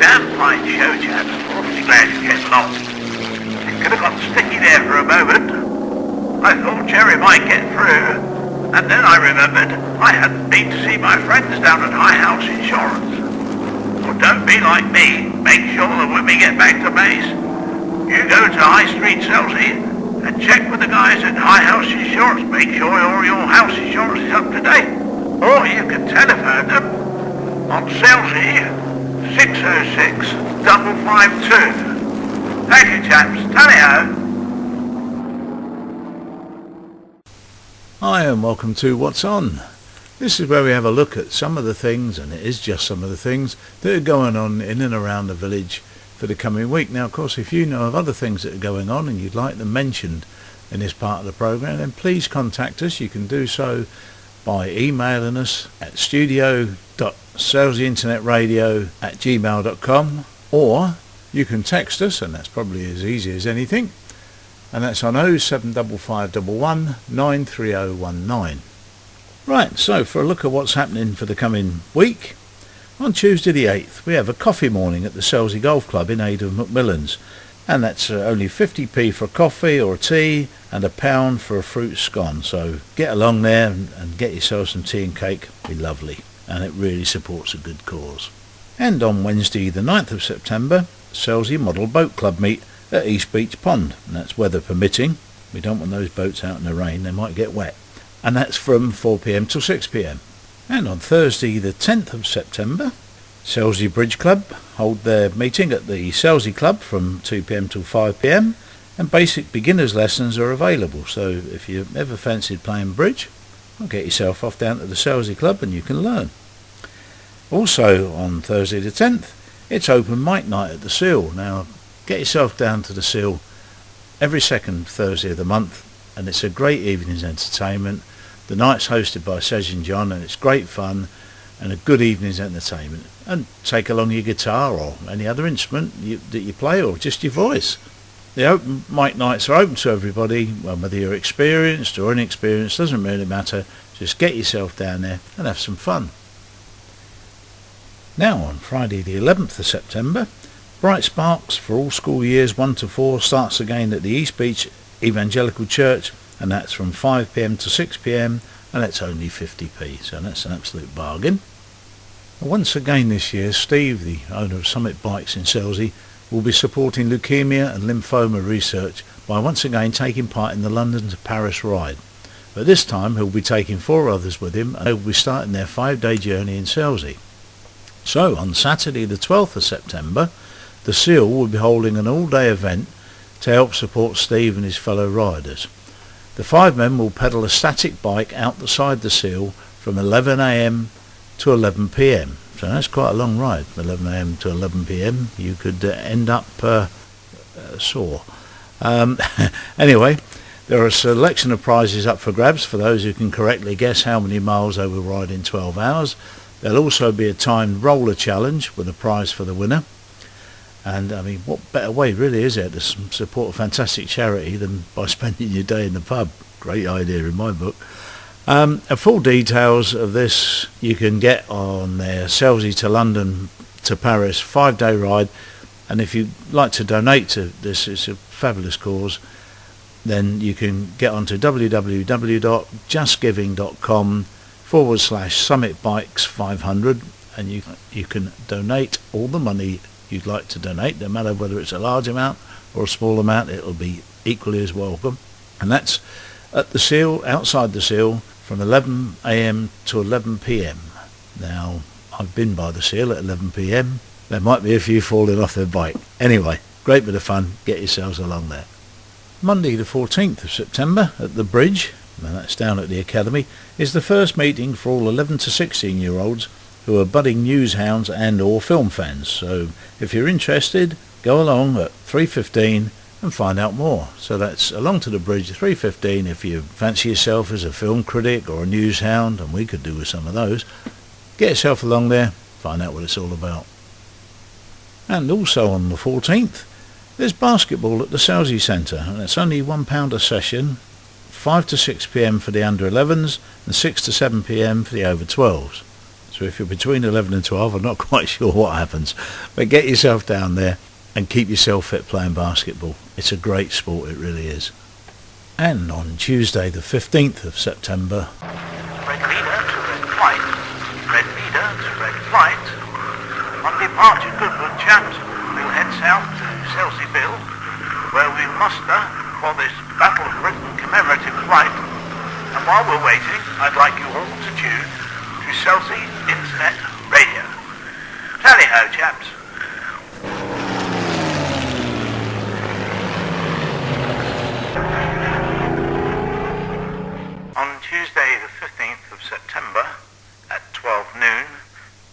damn fine show, chaps. Awfully glad you came along. It could have got sticky there for a moment. I thought Jerry might get through, and then I remembered I hadn't been to see my friends down at High House Insurance. Well, don't be like me. Make sure that when we get back to base, you go to High Street, Selsey, and check with the guys at High House Insurance. Make sure all your house insurance is up to date. Or you can telephone them on Selsey 606 552. Thank you, chaps. Tally-ho. Hi and welcome to What's On. This is where we have a look at some of the things, and it is just some of the things, that are going on in and around the village for the coming week. Now, of course, if you know of other things that are going on and you'd like them mentioned in this part of the programme, then please contact us. You can do so by emailing us at studio.saleseyinternetradio@gmail.com, or you can text us, and that's probably as easy as anything, and that's on 07551 93019. Right, so for a look at what's happening for the coming week, on Tuesday the 8th we have a coffee morning at the Selsey Golf Club in aid of Macmillan's, and that's only 50p for a coffee or a tea and £1 for a fruit scone. So get along there and get yourself some tea and cake. It'll be lovely, and it really supports a good cause. And on Wednesday the 9th of September, Selsey Model Boat Club meet at East Beach Pond, and that's weather permitting. We don't want those boats out in the rain, they might get wet. And that's from 4pm till 6pm. And on Thursday the 10th of September, Selsey Bridge Club hold their meeting at the Selsey Club from 2pm till 5pm, and basic beginners lessons are available. So if you ever fancied playing bridge, well, get yourself off down to the Selsey Club and you can learn. Also on Thursday the 10th, it's open mic night at the Seal. Now get yourself down to the Seal every second Thursday of the month, and it's a great evening's entertainment. The night's hosted by Sej and John, and it's great fun and a good evening's entertainment. And take along your guitar or any other instrument that you play, or just your voice. The open mic nights are open to everybody, well, whether you're experienced or inexperienced, doesn't really matter. Just get yourself down there and have some fun. Now on Friday the 11th of September, Bright Sparks for all school years 1 to 4 starts again at the East Beach Evangelical Church, and that's from 5pm to 6pm, and that's only 50p, so that's an absolute bargain. Once again this year, Steve, the owner of Summit Bikes in Selsey, will be supporting leukemia and lymphoma research by once again taking part in the London to Paris ride. But this time he'll be taking 4 others with him, and they'll be starting their 5-day journey in Selsey. So on Saturday the 12th of September, the Seal will be holding an all-day event to help support Steve and his fellow riders. The 5 men will pedal a static bike out the side the Seal from 11am to 11pm. So that's quite a long ride, 11am to 11pm. You could end up sore. Anyway, there are a selection of prizes up for grabs for those who can correctly guess how many miles they will ride in 12 hours. There'll also be a timed roller challenge with a prize for the winner. And I mean, what better way really is there to support a fantastic charity than by spending your day in the pub? Great idea in my book. Full details of this you can get on their Selsey to London to Paris 5-day ride. And if you'd like to donate to this, it's a fabulous cause, then you can get onto www.justgiving.com/summitbikes500, and you can donate all the money you'd like to donate, no matter whether it's a large amount or a small amount. It'll be equally as welcome. And that's at the Seal, outside the Seal, from 11am to 11pm. Now, I've been by the Seal at 11pm. There might be a few falling off their bike. Anyway, great bit of fun. Get yourselves along there. Monday the 14th of September at the Bridge, and that's down at the Academy, is the first meeting for all 11 to 16 year olds who are budding news hounds and or film fans. So if you're interested, go along at 3:15 and find out more. So that's along to the Bridge, 3:15, if you fancy yourself as a film critic or a news hound, and we could do with some of those. Get yourself along there, find out what it's all about. And also on the 14th, there's basketball at the Selsey Centre, and it's only £1 a session, 5 to 6pm for the under 11s and 6 to 7pm for the over 12s. It's So if you're between 11 and 12, I'm not quite sure what happens. But get yourself down there and keep yourself fit playing basketball. It's a great sport, it really is. And on Tuesday the 15th of September... Red leader to red flight. Red leader to red flight. On departure Goodwood, chaps, we'll head south to Selsey, where we muster for this Battle of Britain commemorative flight. And while we're waiting, I'd like you all to tune to Selsey Internet Radio. Tally-ho, chaps. On Tuesday the 15th of September at 12 noon,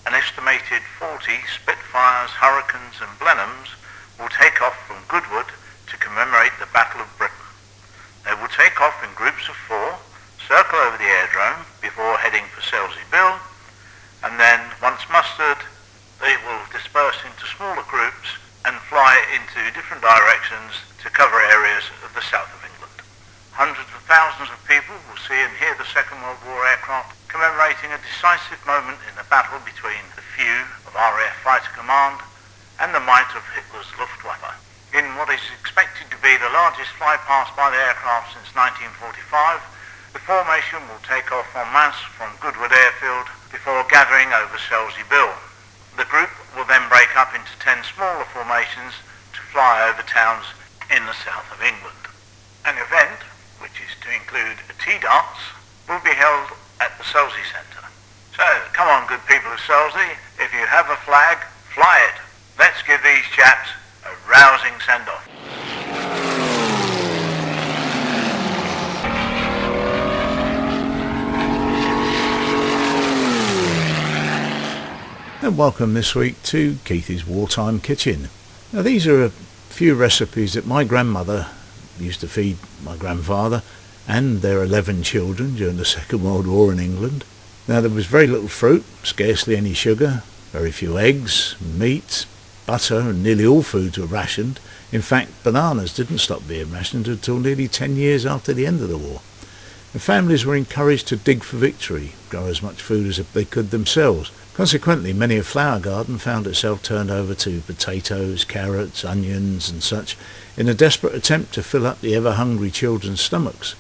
an estimated 40 Spitfires, Hurricanes and Blenheims will take off from Goodwood to commemorate the Battle of Britain. They will take off in groups of 4, circle over the aerodrome before heading for Selsey, and then, once mustered, they will disperse into smaller groups and fly into different directions to cover areas of the south of England. Hundreds of thousands of people will see and hear the Second World War aircraft commemorating a decisive moment in the battle between the few of RAF Fighter Command and the might of Hitler's Luftwaffe. In what is expected to be the largest flypast by the aircraft since 1945, the formation will take off en masse from Goodwood Airfield before gathering over Selsey. The group will then break up into 10 smaller formations to fly over towns in the south of England. An event, which is to include a tea dance, will be held at the Selsey Centre. So, come on good people of Selsey, if you have a flag, fly it. Let's give these chaps a rousing send-off. And welcome this week to Keithy's Wartime Kitchen. Now these are a few recipes that my grandmother used to feed my grandfather and their 11 children during the Second World War in England. Now there was very little fruit, scarcely any sugar, very few eggs, meat, butter, and nearly all foods were rationed. In fact, bananas didn't stop being rationed until nearly 10 years after the end of the war. And families were encouraged to dig for victory, grow as much food as they could themselves. Consequently, many a flower garden found itself turned over to potatoes, carrots, onions and such in a desperate attempt to fill up the ever-hungry children's stomachs.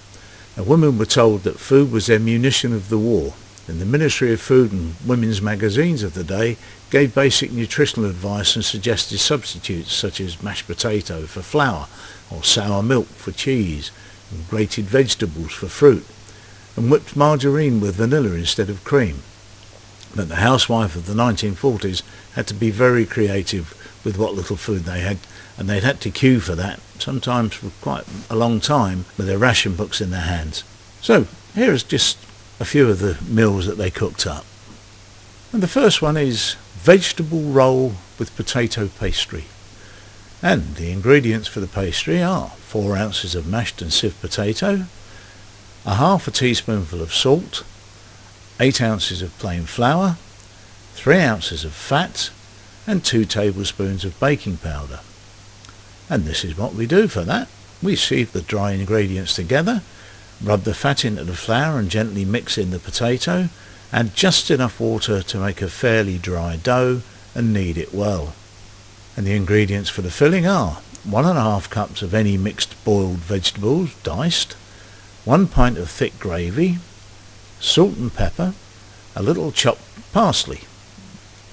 Now, women were told that food was their munition of the war, and the Ministry of Food and women's magazines of the day gave basic nutritional advice and suggested substitutes such as mashed potato for flour, or sour milk for cheese, and grated vegetables for fruit, and whipped margarine with vanilla instead of cream. But the housewife of the 1940s had to be very creative with what little food they had, and they'd had to queue for that, sometimes for quite a long time, with their ration books in their hands. So here's just a few of the meals that they cooked up. And the first one is vegetable roll with potato pastry. And the ingredients for the pastry are 4 ounces of mashed and sieved potato, a half a teaspoonful of salt, 8 ounces of plain flour, 3 ounces of fat, and 2 tablespoons of baking powder. And this is what we do for that. We sieve the dry ingredients together, rub the fat into the flour and gently mix in the potato, add just enough water to make a fairly dry dough and knead it well. And the ingredients for the filling are 1½ cups of any mixed boiled vegetables, diced, 1 pint of thick gravy, salt and pepper, a little chopped parsley.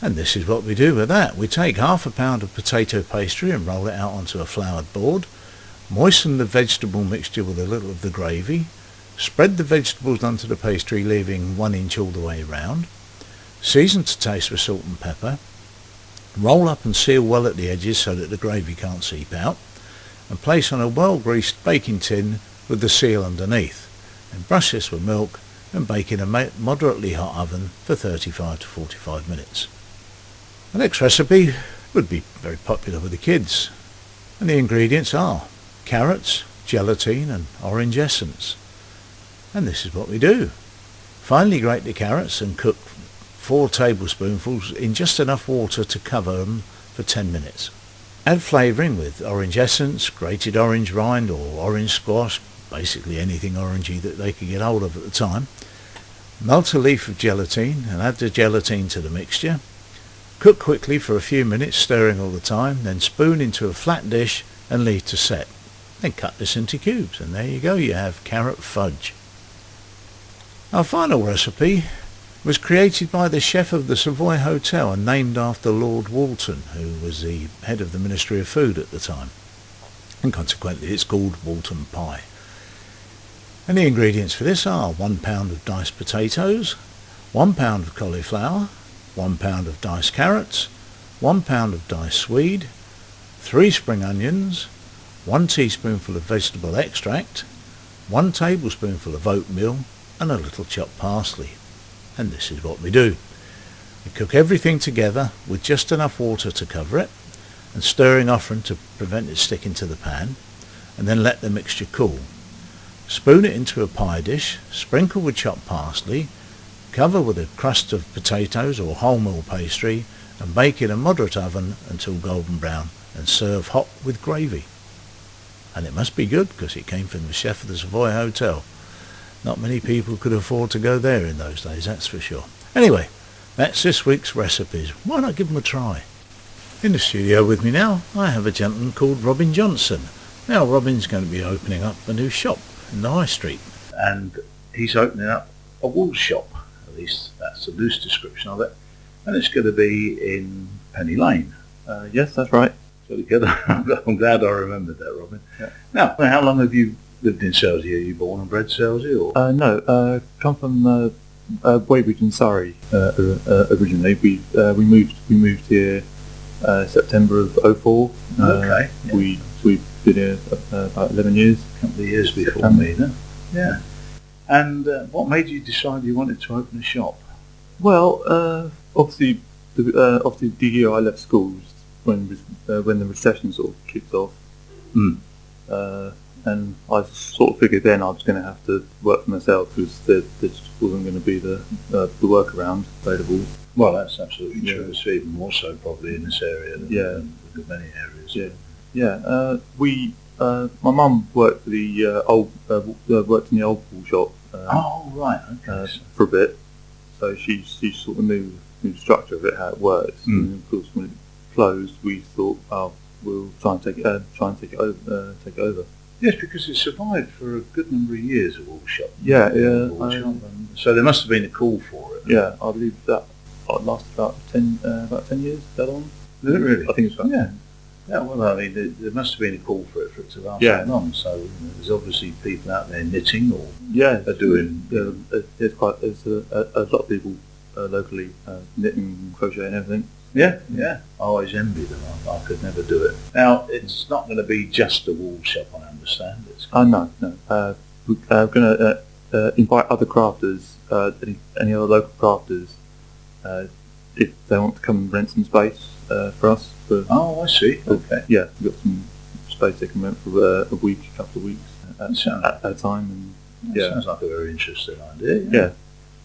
And this is what we do with that. We take half a pound of potato pastry and roll it out onto a floured board, moisten the vegetable mixture with a little of the gravy, spread the vegetables onto the pastry leaving 1 inch all the way round, season to taste with salt and pepper, roll up and seal well at the edges so that the gravy can't seep out, and place on a well-greased baking tin with the seal underneath, and brush this with milk and bake in a moderately hot oven for 35 to 45 minutes. The next recipe would be very popular with the kids, and the ingredients are carrots, gelatine and orange essence. And this is what we do. Finely grate the carrots and cook 4 tablespoonfuls in just enough water to cover them for 10 minutes. Add flavouring with orange essence, grated orange rind or orange squash, basically anything orangey that they could get hold of at the time. Melt a leaf of gelatine and add the gelatine to the mixture. Cook quickly for a few minutes, stirring all the time, then spoon into a flat dish and leave to set. Then cut this into cubes, and there you go, you have carrot fudge. Our final recipe was created by the chef of the Savoy Hotel and named after Lord Walton, who was the head of the Ministry of Food at the time, and consequently it's called Walton pie. And the ingredients for this are 1 pound of diced potatoes, 1 pound of cauliflower, 1 pound of diced carrots, 1 pound of diced swede, 3 spring onions, 1 teaspoonful of vegetable extract, 1 tablespoonful of oatmeal, and a little chopped parsley. And this is what we do. We cook everything together with just enough water to cover it, and stirring often to prevent it sticking to the pan, and then let the mixture cool. Spoon it into a pie dish, sprinkle with chopped parsley, cover with a crust of potatoes or wholemeal pastry, and bake in a moderate oven until golden brown, and serve hot with gravy. And it must be good, because it came from the chef of the Savoy Hotel. Not many people could afford to go there in those days, that's for sure. Anyway, that's this week's recipes. Why not give them a try? In the studio with me now, I have a gentleman called Robin Johnson. Now, Robin's going to be opening up a new shop in the High Street. And he's opening up a wool shop. At least that's a loose description of it. And it's going to be in Penny Lane. Yes, that's right. Jolly good. I'm glad I remembered that, Robin. Yeah. Now, how long have you lived in Selsey? Are you born and bred Selsey? Or? No, come from Weybridge in Surrey originally. We moved here September of 04. Okay. Yeah. We've been here about 11 years. A couple of years before me, then. Yeah. And what made you decide you wanted to open a shop? Well, obviously the year I left school was when the recession sort of kicked off. And I sort of figured then I was going to have to work for myself, because there just wasn't going to be the workaround available. Well, that's absolutely true. It's even more so probably in this area than many areas. My mum worked for the worked in the old wool shop. For a bit, so she sort of knew the structure of it, how it works. And of course, when it closed, we thought, we'll try and take it over. Yes, because it survived for a good number of years, a wool shop. So there must have been a call for it. Yeah, I believe that lasted about 10 years. That long? Did it really? I think it's about 10. Yeah, well, I mean, there must have been a call for it to last that long. So there's obviously people out there knitting or are doing. There's a lot of people locally knitting, crochet, and everything. Yeah. I always envy them. I could never do it. Now, it's not going to be just a wool shop, I understand. No. We're going to invite other crafters, any other local crafters, if they want to come and rent some space for us. I see. Okay. Yeah, we've got some space they can rent for a week, a couple of weeks at a time. And sounds like a very interesting idea. Yeah.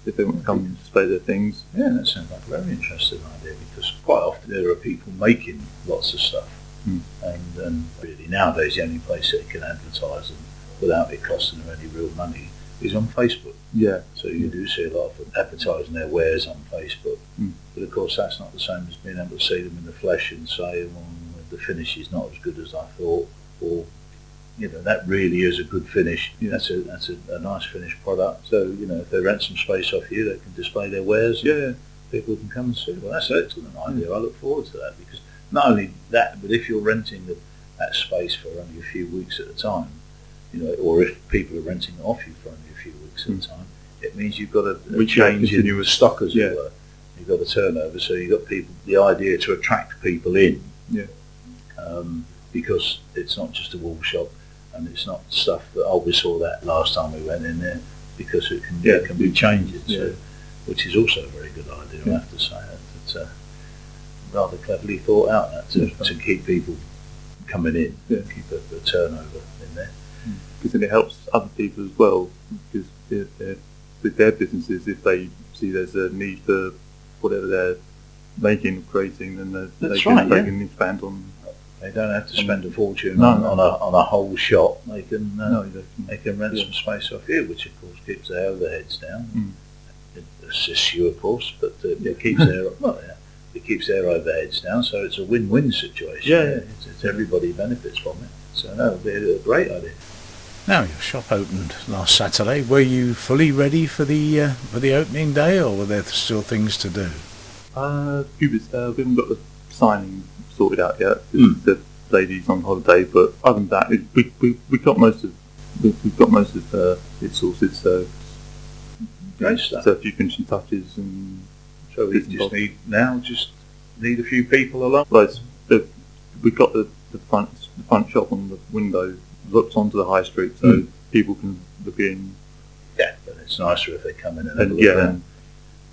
If they want to come and display their things. Yeah, that sounds like a very interesting idea, because quite often there are people making lots of stuff. And really nowadays the only place that can advertise them without it costing them any real money is on Facebook. Yeah. So you do see a lot of them advertising their wares on Facebook. But of course that's not the same as being able to see them in the flesh and say, well, the finish is not as good as I thought, or that really is a good finish. That's a nice finished product. So if they rent some space off you, they can display their wares. People can come and see. Well, that's an excellent idea. I look forward to that, because not only that, but if you're renting that space for only a few weeks at a time, or if people are renting it off you for only a few weeks at a time, it means you've got a change in stock, as it were. You've got a turnover, so you've got the idea to attract people in. Because it's not just a wool shop, and it's not stuff that we saw that last time we went in there, because it can be changed. So, which is also a very good idea, I have to say. It's rather cleverly thought out to keep people coming in, keep a turnover in there. Because then it helps other people as well, because with their businesses, if they see there's a need for whatever they're making, creating, then they can expand on. They don't have to spend a fortune on a whole shop. They can rent some space off you, which of course keeps their overheads down. it assists you, of course, but it keeps it keeps their overheads down, so it's a win-win situation. Yeah. It's everybody benefits from it. So no, it'd be a great idea. Now, your shop opened last Saturday. Were you fully ready for the opening day, or were there still things to do? Few bits, we haven't got the signing sorted out yet. The lady's on holiday, but other than that, we got most of it sorted. So Great stuff. So a few finishing touches, and So we just need a few people along. well, we've got the front shop on the window looks onto the high street, so people can look in. Yeah, but it's nicer if they come in and have a And look around.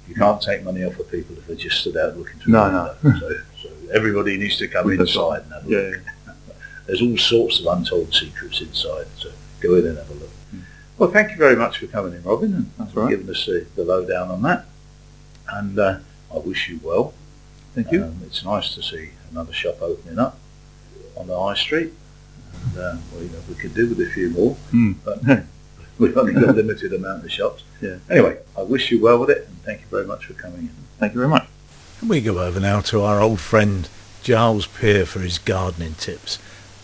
You can't take money off of people if they just stood out looking through the window. So everybody needs to come inside and have a look. There's all sorts of untold secrets inside, so go in and have a look. Well, thank you very much for coming in, Robin, and That's right. giving us the lowdown on that. And I wish you well. Thank you. It's nice to see another shop opening up on the high street. And we could do with a few more, but we've only got a limited amount of shops. Yeah. Anyway, I wish you well with it, and thank you very much for coming in. Thank you very much. And we go over now to our old friend Giles Pier for his gardening tips.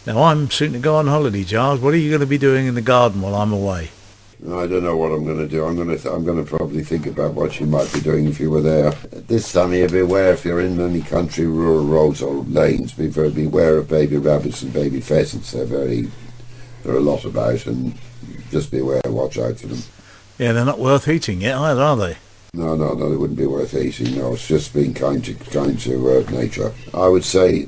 Now, I'm soon to go on holiday, Giles. What are you going to be doing in the garden while I'm away? I don't know what I'm going to do. I'm going to probably think about what you might be doing if you were there. This time of year, beware if you're in any country, rural roads or lanes. Beware of baby rabbits and baby pheasants. There are a lot about, and just beware. Watch out for them. Yeah, they're not worth eating yet either, are they? No, they wouldn't be worth eating. No, it's just being kind to nature. I would say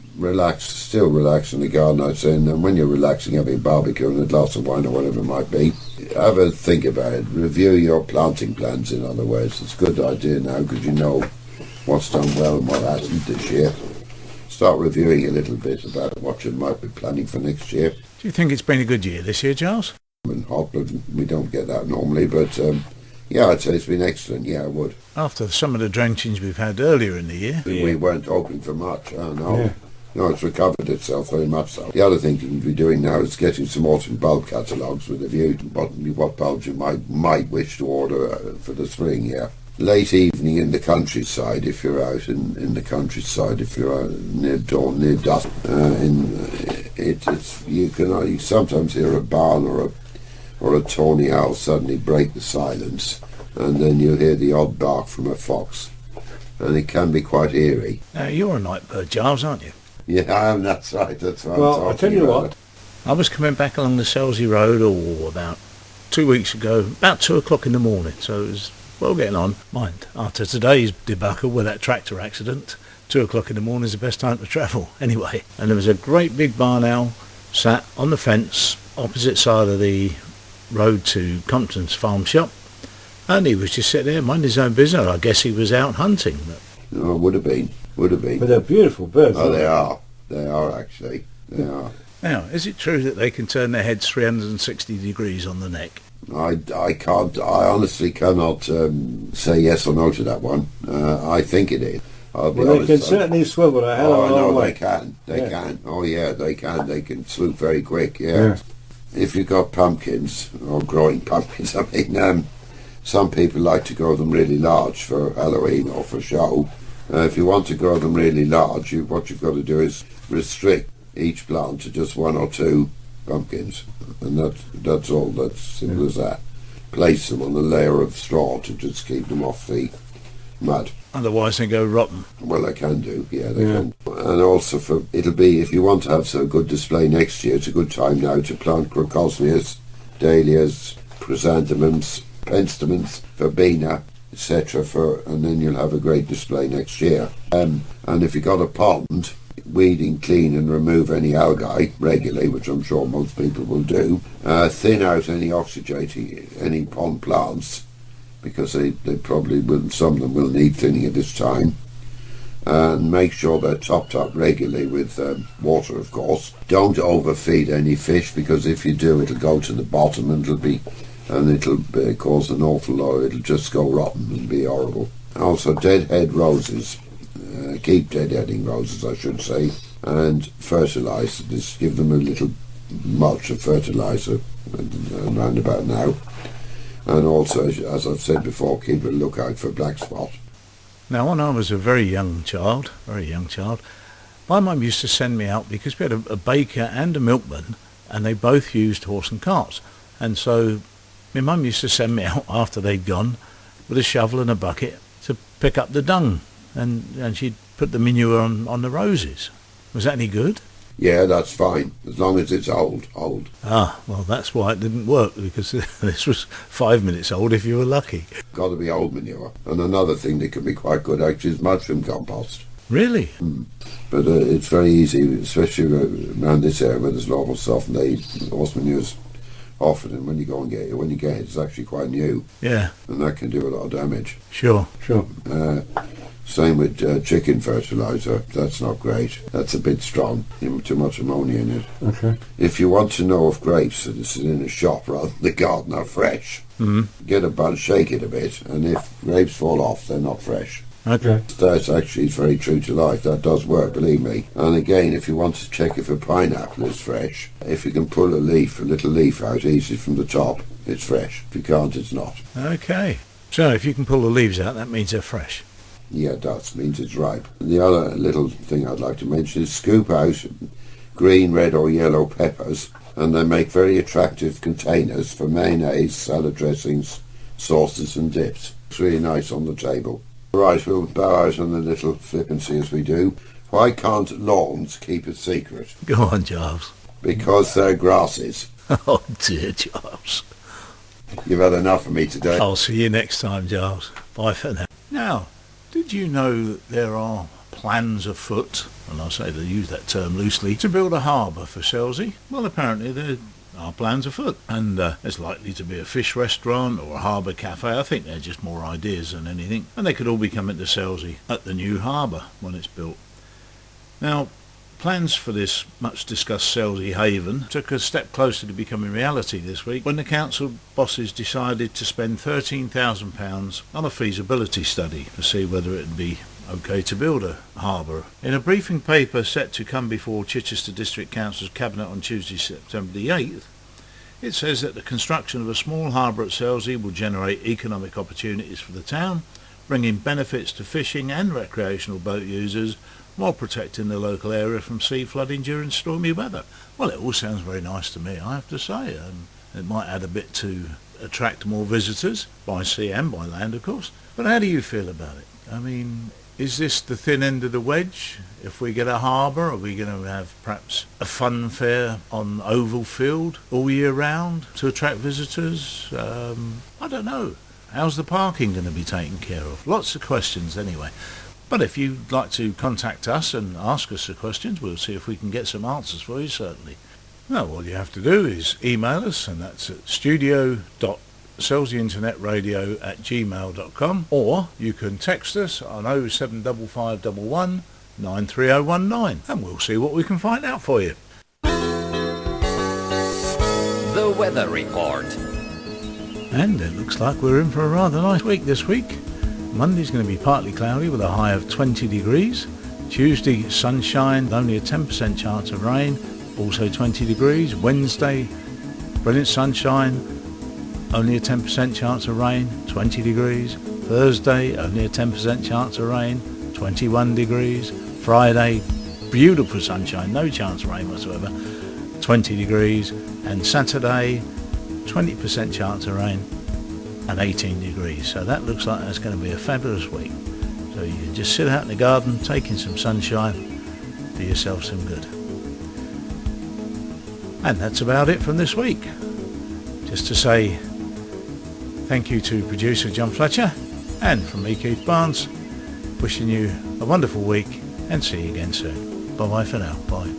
still relax in the garden, I'd say, and when you're relaxing, having a barbecue and a glass of wine or whatever it might be, have a think about it. Review your planting plans, in other words. It's a good idea now because you know what's done well and what hasn't this year. Start reviewing a little bit about what you might be planning for next year. Do you think it's been a good year this year, Giles? And hot, but we don't get that normally, but yeah, I'd say it's been excellent. Yeah, I would. After some of the drenchings we've had earlier in the year. We weren't hoping for much. No, it's recovered itself very much so. The other thing you can be doing now is getting some autumn bulb catalogues with a view to what bulbs you might wish to order for the spring. Yeah, late evening in the countryside if you're out in the countryside, if you're out near dawn, near dusk. You sometimes hear a barn or a tawny owl suddenly break the silence, and then you'll hear the odd bark from a fox, and it can be quite eerie. Now, you're a night bird, Giles, aren't you? Yeah, I am. That's right. That's what Well, I'm I'll talking tell you about. what. I was coming back along the Selsey Road about 2 weeks ago, about 2 o'clock in the morning, so it was well getting on. Mind, after today's debacle with that tractor accident, 2 o'clock in the morning is the best time to travel anyway. And there was a great big barn owl sat on the fence opposite side of the road to Compton's farm shop, and he was just sitting there minding his own business. I guess he was out hunting. No, would have been. But they're beautiful birds. Oh, aren't they are. They are actually. They are. Now, is it true that they can turn their heads 360 degrees on the neck? I honestly cannot say yes or no to that one. I think it is. I'll be Well, they honest. can certainly swivel a hell of a long no, way. they can. They Yeah. can. Oh, yeah, they can. They can swoop very quick, yeah. If you've got pumpkins, or growing pumpkins, I mean, some people like to grow them really large for Halloween or for show. If you want to grow them really large, what you've got to do is restrict each plant to just 1 or 2 pumpkins, and that's all. That's simple as that. Place them on a layer of straw to just keep them off the mud. Otherwise they go rotten. Well, they can do, yeah, they can. And also, it'll be, if you want to have a good display next year, it's a good time now to plant crocosmias, dahlias, chrysanthemums, penstemons, verbena, etc. And then you'll have a great display next year. And if you've got a pond, weeding, clean and remove any algae regularly, which I'm sure most people will do. Thin out any oxygenating, any pond plants, because they probably will, some of them will need thinning at this time. And make sure they're topped up regularly with water, of course. Don't overfeed any fish, because if you do, it'll go to the bottom and it'll cause an awful lot. It'll just go rotten and be horrible. Also, deadhead roses. Keep deadheading roses, I should say, and fertilise. Just give them a little mulch of fertiliser around about now. And also, as I've said before, keep a lookout for black spot. Now, when I was a very young child, my mum used to send me out because we had a baker and a milkman, and they both used horse and carts. And so my mum used to send me out after they'd gone with a shovel and a bucket to pick up the dung, and she'd put the manure on the roses. Was that any good? Yeah, that's fine, as long as it's old. Ah, well, that's why it didn't work, because this was 5 minutes old if you were lucky. Got to be old manure. And another thing that can be quite good, actually, is mushroom compost. Really? But it's very easy, especially around this area where there's a lot of stuff, and they horse manure's offered, and when you get it, it's actually quite new. Yeah. And that can do a lot of damage. Sure. Same with chicken fertiliser. That's not great. That's a bit strong. Too much ammonia in it. Okay. If you want to know if grapes that are in a shop rather than the garden are fresh, get a bunch, shake it a bit, and if grapes fall off, they're not fresh. Okay. That's actually very true to life. That does work, believe me. And again, if you want to check if a pineapple is fresh, if you can pull a little leaf out easy from the top, it's fresh. If you can't, it's not. Okay. So if you can pull the leaves out, that means they're fresh. Yeah, it does. It means it's ripe. The other little thing I'd like to mention is scoop out green, red or yellow peppers, and they make very attractive containers for mayonnaise, salad dressings, sauces and dips. It's really nice on the table. Right, we'll bow out on a little flippancy as we do. Why can't lawns keep a secret? Go on, Giles. Because they're grasses. Oh dear, Giles. You've had enough of me today. I'll see you next time, Giles. Bye for now. Now, did you know that there are plans afoot, and I say they use that term loosely, to build a harbour for Selsey? Well, apparently there are plans afoot, and there's likely to be a fish restaurant or a harbour cafe. I think they're just more ideas than anything, and they could all be coming to Selsey at the new harbour when it's built. Now, plans for this much discussed Selsey haven took a step closer to becoming reality this week when the council bosses decided to spend £13,000 on a feasibility study to see whether it would be okay to build a harbour. In a briefing paper set to come before Chichester District Council's Cabinet on Tuesday, September the 8th, it says that the construction of a small harbour at Selsey will generate economic opportunities for the town, bringing benefits to fishing and recreational boat users, while protecting the local area from sea flooding during stormy weather. Well, it all sounds very nice to me, I have to say. It might add a bit to attract more visitors, by sea and by land, of course. But how do you feel about it? I mean, is this the thin end of the wedge? If we get a harbour, are we going to have perhaps a fun fair on Oval Field all year round to attract visitors? I don't know. How's the parking going to be taken care of? Lots of questions anyway. But if you'd like to contact us and ask us the questions, we'll see if we can get some answers for you, certainly. Now, all you have to do is email us, and that's at studio.selseyinternetradio@gmail.com, or you can text us on 07551 93019, and we'll see what we can find out for you. The Weather Report. And it looks like we're in for a rather nice week this week. Monday's going to be partly cloudy with a high of 20 degrees. Tuesday, sunshine, only a 10% chance of rain, also 20 degrees. Wednesday, brilliant sunshine, only a 10% chance of rain, 20 degrees. Thursday, only a 10% chance of rain, 21 degrees. Friday, beautiful sunshine, no chance of rain whatsoever, 20 degrees. And Saturday, 20% chance of rain and 18 degrees. So that looks like that's going to be a fabulous week. So you can just sit out in the garden, taking some sunshine, do yourself some good. And that's about it from this week. Just to say thank you to producer John Fletcher, and from me, Keith Barnes, wishing you a wonderful week, and see you again soon. Bye bye for now. Bye.